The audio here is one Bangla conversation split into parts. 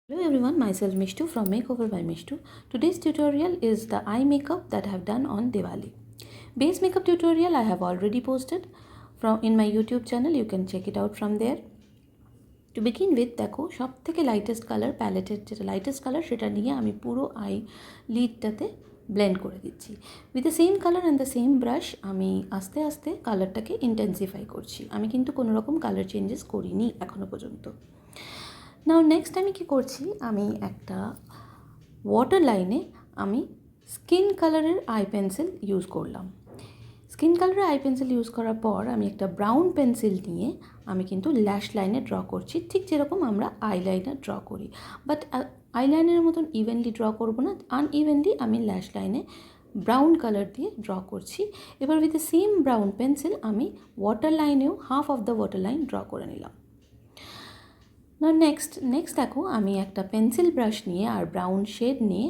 Hello everyone, myself Mishtu from Makeover by Mishtu. Today's tutorial is the eye makeup that I have done on Diwali. Base makeup tutorial I have already posted in my YouTube channel. You can check it out from there. To begin with, দেখো সবথেকে লাইটেস্ট কালার প্যালেটের যেটা লাইটেস্ট কালার সেটা নিয়ে আমি পুরো আই লিডটাতে ব্লেন্ড করে দিচ্ছি। With the same colour and the same brush আমি আস্তে আস্তে কালারটাকে ইন্টেন্সিফাই করছি। আমি কিন্তু কোনো রকম কালার চেঞ্জেস করিনি এখনো পর্যন্ত। নাও নেক্সট আমি কি করছি, আমি একটা ওয়াটার লাইনে আমি স্কিন কালারের আই পেন্সিল ইউজ করলাম। স্কিন কালারের আই পেন্সিল ইউজ করার পর আমি একটা ব্রাউন পেন্সিল নিয়ে আমি কিন্তু ল্যাশ লাইনে ড্র করছি, ঠিক যেরকম আমরা আইলাইনার ড্র করি, বাট আইলাইনারের মতন ইভেনলি ড্র করবো না, আনইভেনলি আমি ল্যাশ লাইনে ব্রাউন কালার দিয়ে ড্র করছি। এবার with the same brown pencil আমি ওয়াটার লাইনেও half of the water line draw করে নিলাম। না নেক্সট দেখো আমি একটা পেন্সিল ব্রাশ নিয়ে আর ব্রাউন শেড নিয়ে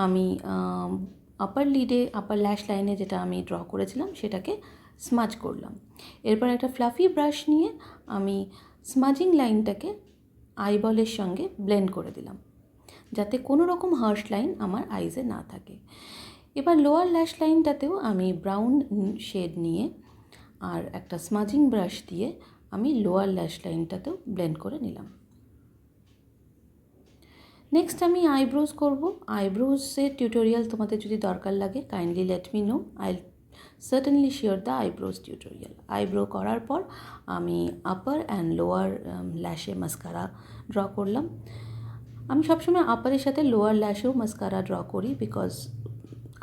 আমি আপার লিডে আপার ল্যাশ লাইনে যেটা আমি ড্র করেছিলাম সেটাকে স্মাজ করলাম। এরপর একটা ফ্লাফি ব্রাশ নিয়ে আমি স্মাজিং লাইনটাকে আইবলের সঙ্গে ব্লেন্ড করে দিলাম, যাতে কোনো রকম হার্শ লাইন আমার আইজে না থাকে। এবার লোয়ার ল্যাশ লাইনটাতেও আমি ব্রাউন শেড নিয়ে আর একটা স্মাজিং ব্রাশ দিয়ে আমি লোয়ার ল্যাশ লাইনটাতেও ব্লেন্ড করে নিলাম। নেক্সট আমি আইব্রোজ করব। আইব্রোজের টিউটোরিয়াল তোমাদের যদি দরকার লাগে kindly let me know, I certainly share the eyebrows tutorial. Eyebrow করার পর আমি আপার অ্যান্ড লোয়ার ল্যাশে মাস্কারা ড্র করলাম। আমি সবসময় আপারের সাথে লোয়ার ল্যাশেও মাস্কারা ড্র করি, বিকজ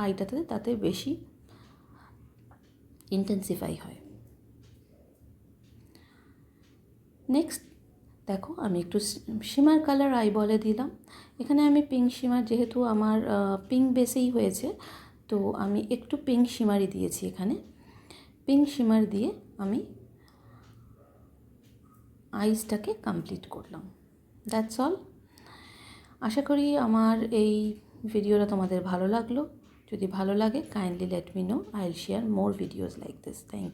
আইটাতে তাতে বেশি ইন্টেন্সিফাই হয়। নেক্সট দেখো আমি একটু শিমার কালার আই বলে দিলাম। এখানে আমি পিঙ্ক শিমার, যেহেতু আমার পিঙ্ক বেসেই হয়েছে, তো আমি একটু পিঙ্ক শিমারই দিয়েছি। এখানে পিঙ্ক শিমার দিয়ে আমি আইসটাকে কমপ্লিট করলাম। That's all. আশা করি আমার এই ভিডিওটা তোমাদের ভালো লাগলো। যদি ভালো লাগে kindly let me know, I will share more videos like this. Thank you.